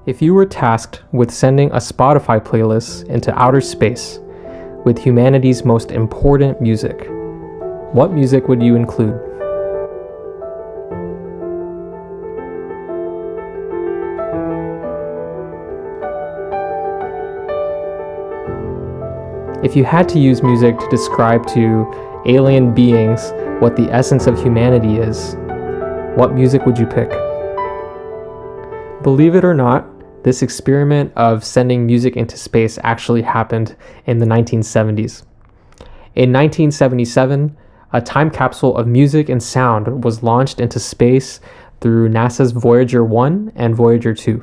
If you were tasked with sending a Spotify playlist into outer space with humanity's most important music, what music would you include? If you had to use music to describe to alien beings what the essence of humanity is, what music would you pick? Believe it or not, this experiment of sending music into space actually happened in the 1970s. In 1977, a time capsule of music and sound was launched into space through NASA's Voyager I and Voyager II.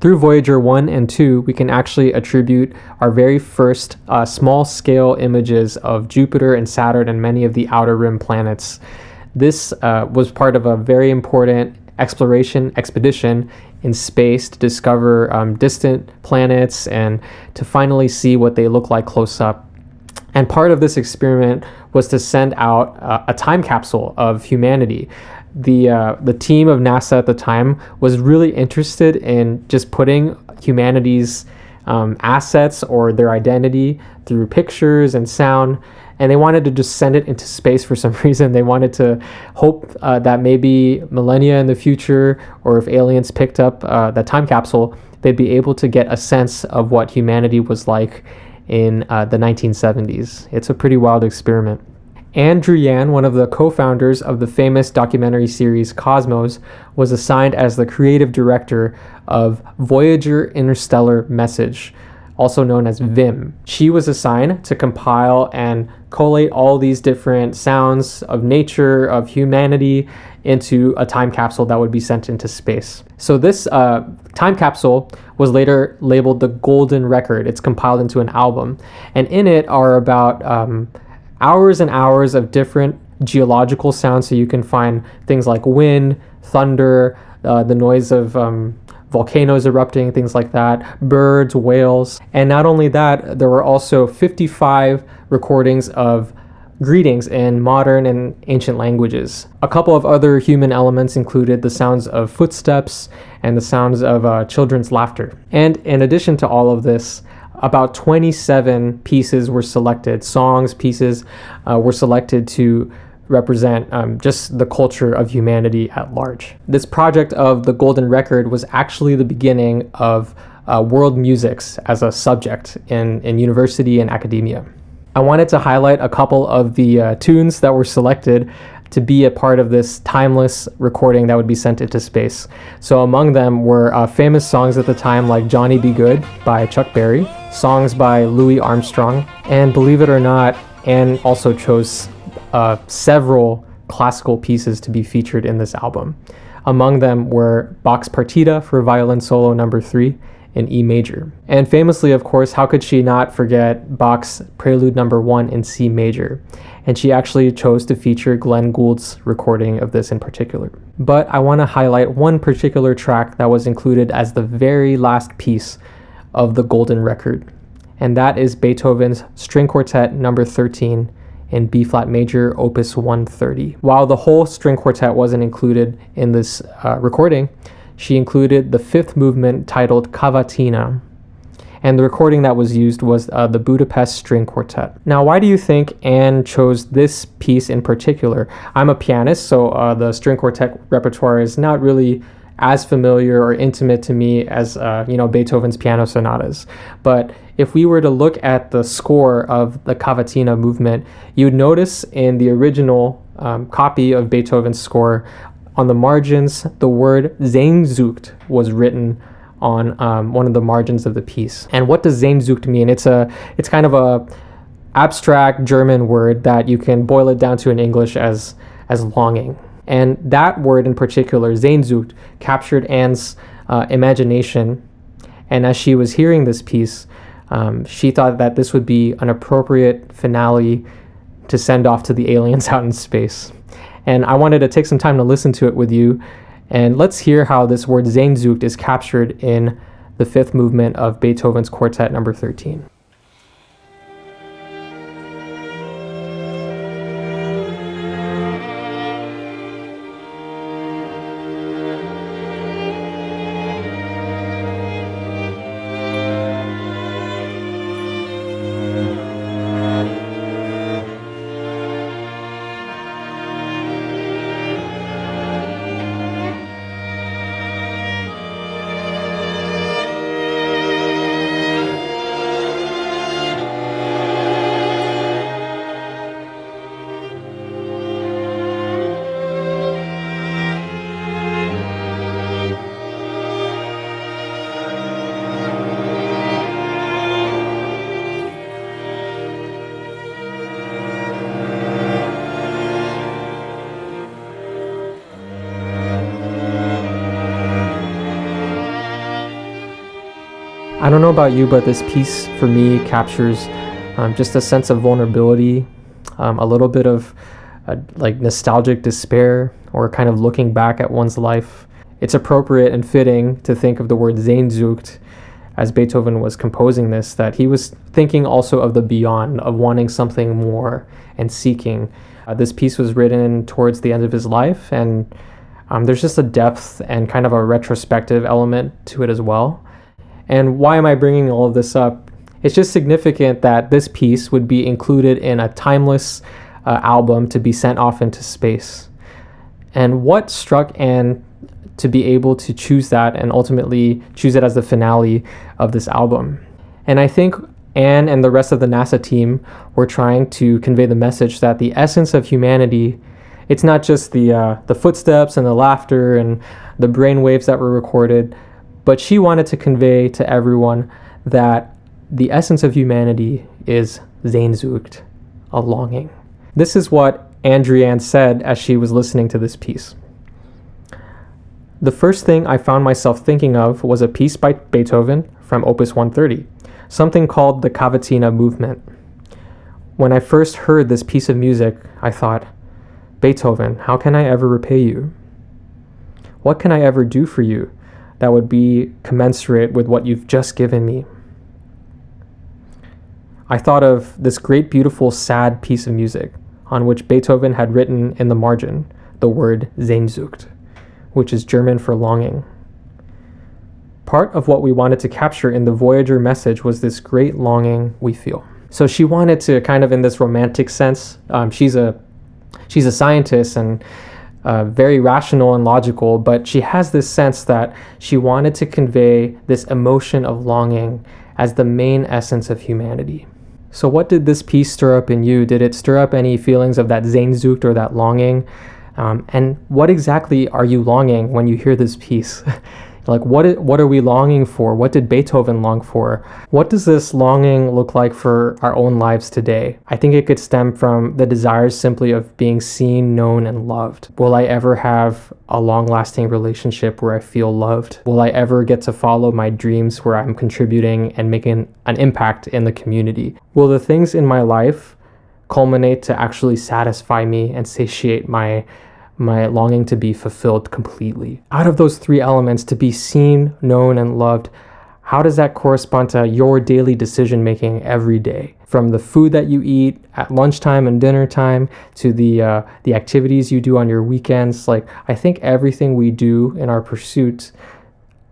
Through Voyager I and II, we can actually attribute our very first small-scale images of Jupiter and Saturn and many of the outer rim planets. This was part of a very important exploration expedition in space to discover distant planets and to finally see what they look like close up. And part of this experiment was to send out a time capsule of humanity. The team of NASA at the time was really interested in just putting humanity's assets or their identity through pictures and sound, and they wanted to just send it into space for some reason. They wanted to hope that maybe millennia in the future, or if aliens picked up that time capsule, they'd be able to get a sense of what humanity was like in the 1970s. It's a pretty wild experiment. Ann Druyan, one of the co-founders of the famous documentary series Cosmos, was assigned as the creative director of Voyager Interstellar Message, also known as VIM. She was assigned to compile and collate all these different sounds of nature, of humanity, into a time capsule that would be sent into space. So this time capsule was later labeled the Golden Record. It's compiled into an album, and in it are about hours and hours of different geological sounds. So you can find things like wind, thunder, the noise of volcanoes erupting, things like that, birds, whales. And not only that, there were also 55 recordings of greetings in modern and ancient languages. A couple of other human elements included the sounds of footsteps and the sounds of children's laughter. And in addition to all of this, about 27 pieces were selected, pieces were selected to represent just the culture of humanity at large. This project of the Golden Record was actually the beginning of world musics as a subject in university and academia. I wanted to highlight a couple of the tunes that were selected to be a part of this timeless recording that would be sent into space. So among them were famous songs at the time like Johnny Be Good by Chuck Berry, songs by Louis Armstrong, and believe it or not, Anne also chose several classical pieces to be featured in this album. Among them were Bach's Partita for Violin Solo No. 3 in E major. And famously, of course, how could she not forget Bach's Prelude No. 1 in C major? And she actually chose to feature Glenn Gould's recording of this in particular. But I want to highlight one particular track that was included as the very last piece of the Golden Record, and that is Beethoven's String Quartet No. 13 in B-flat major, Opus 130. While the whole string quartet wasn't included in this recording, she included the fifth movement titled Cavatina, and the recording that was used was the Budapest String Quartet. Now, why do you think Anne chose this piece in particular? I'm a pianist, so the string quartet repertoire is not really as familiar or intimate to me as Beethoven's piano sonatas. But if we were to look at the score of the Cavatina movement, you'd notice in the original copy of Beethoven's score, on the margins, the word Sehnsucht was written on one of the margins of the piece. And what does Sehnsucht mean? It's kind of a abstract German word that you can boil it down to in English as longing. And that word in particular, Sehnsucht, captured Anne's imagination. And as she was hearing this piece, she thought that this would be an appropriate finale to send off to the aliens out in space. And I wanted to take some time to listen to it with you. And let's hear how this word Sehnsucht is captured in the fifth movement of Beethoven's Quartet No. 13. I don't know about you, but this piece for me captures just a sense of vulnerability, a little bit of like nostalgic despair, or kind of looking back at one's life. It's appropriate and fitting to think of the word Sehnsucht as Beethoven was composing this, that he was thinking also of the beyond, of wanting something more and seeking. This piece was written towards the end of his life, and there's just a depth and kind of a retrospective element to it as well. And why am I bringing all of this up? It's just significant that this piece would be included in a timeless album to be sent off into space. And what struck Ann to be able to choose that and ultimately choose it as the finale of this album? And I think Ann and the rest of the NASA team were trying to convey the message that the essence of humanity, it's not just the footsteps and the laughter and the brain waves that were recorded, but she wanted to convey to everyone that the essence of humanity is Sehnsucht, a longing. This is what Ann Druyan said as she was listening to this piece. The first thing I found myself thinking of was a piece by Beethoven from Opus 130, something called the Cavatina movement. When I first heard this piece of music, I thought, Beethoven, how can I ever repay you? What can I ever do for you that would be commensurate with what you've just given me? I thought of this great, beautiful, sad piece of music on which Beethoven had written in the margin the word Sehnsucht, which is German for longing. Part of what we wanted to capture in the Voyager message was this great longing we feel. So she wanted to kind of, in this romantic sense, she's a scientist and very rational and logical, but she has this sense that she wanted to convey this emotion of longing as the main essence of humanity. So what did this piece stir up in you? Did it stir up any feelings of that Sehnsucht or that longing? And what exactly are you longing when you hear this piece? Like, what are we longing for? What did Beethoven long for? What does this longing look like for our own lives today? I think it could stem from the desires simply of being seen, known, and loved. Will I ever have a long-lasting relationship where I feel loved? Will I ever get to follow my dreams where I'm contributing and making an impact in the community? Will the things in my life culminate to actually satisfy me and satiate my longing to be fulfilled completely? Out of those three elements, to be seen, known, and loved, how does that correspond to your daily decision making every day? From the food that you eat at lunchtime and dinner time to the activities you do on your weekends. Like, I think everything we do in our pursuit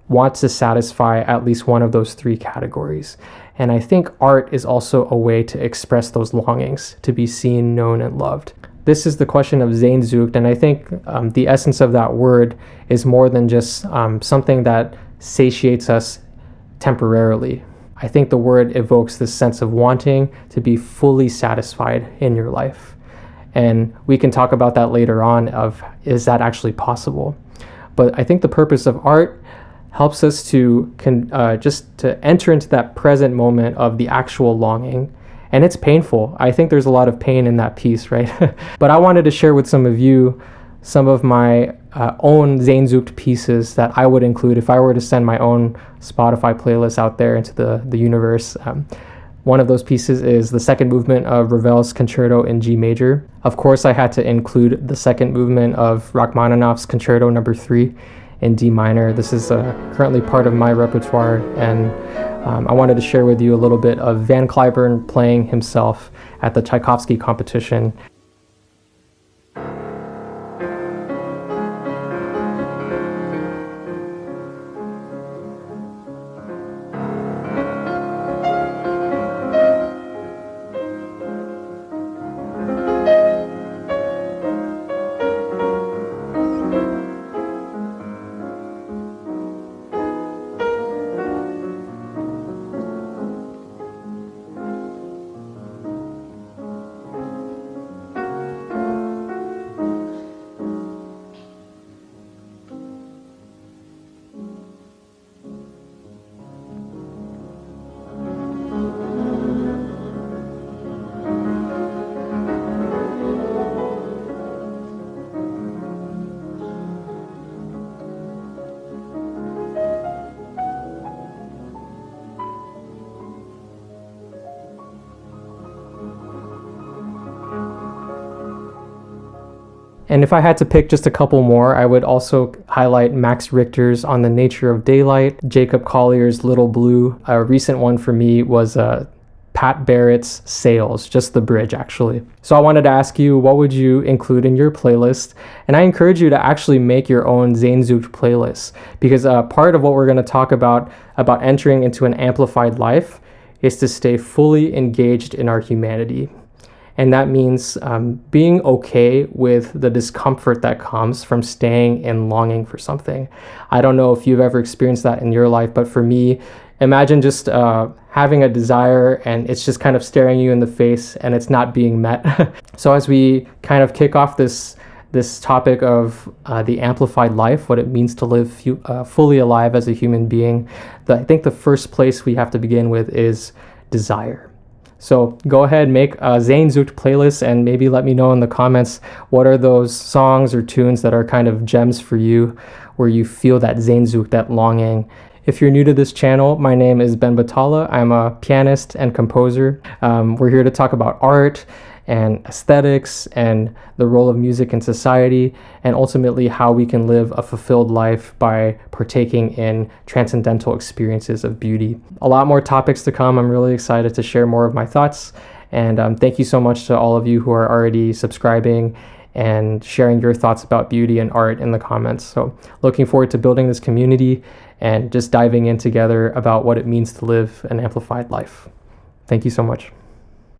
wants to satisfy at least one of those three categories. And I think art is also a way to express those longings, to be seen, known, and loved. This is the question of Sehnsucht, and I think the essence of that word is more than just something that satiates us temporarily. I think the word evokes this sense of wanting to be fully satisfied in your life. And we can talk about that later on of, is that actually possible? But I think the purpose of art helps us to just to enter into that present moment of the actual longing. And it's painful. I think there's a lot of pain in that piece, right? But I wanted to share with some of you some of my own Sehnsucht pieces that I would include if I were to send my own Spotify playlist out there into the universe. One of those pieces is the second movement of Ravel's Concerto in G major. Of course, I had to include the second movement of Rachmaninoff's Concerto No. 3 in D minor. This is currently part of my repertoire, and I wanted to share with you a little bit of Van Cliburn playing himself at the Tchaikovsky competition. And if I had to pick just a couple more, I would also highlight Max Richter's On the Nature of Daylight, Jacob Collier's Little Blue. A recent one for me was Pat Barrett's Sails, just the bridge actually. So I wanted to ask you, what would you include in your playlist? And I encourage you to actually make your own Sehnsucht playlist, because part of what we're going to talk about entering into an amplified life is to stay fully engaged in our humanity. And that means being okay with the discomfort that comes from staying and longing for something. I don't know if you've ever experienced that in your life, but for me, imagine just having a desire and it's just kind of staring you in the face and it's not being met. So as we kind of kick off this topic of the amplified life, what it means to live fully alive as a human being, I think the first place we have to begin with is desire. So go ahead, make a Sehnsucht playlist and maybe let me know in the comments what are those songs or tunes that are kind of gems for you, where you feel that Sehnsucht, that longing. If you're new to this channel, my name is Ben Batalla. I'm a pianist and composer. We're here to talk about art and aesthetics and the role of music in society, and ultimately how we can live a fulfilled life by partaking in transcendental experiences of beauty. A lot more topics to come. I'm really excited to share more of my thoughts, and thank you so much to all of you who are already subscribing and sharing your thoughts about beauty and art in the comments. So looking forward to building this community and just diving in together about what it means to live an amplified life. Thank you so much.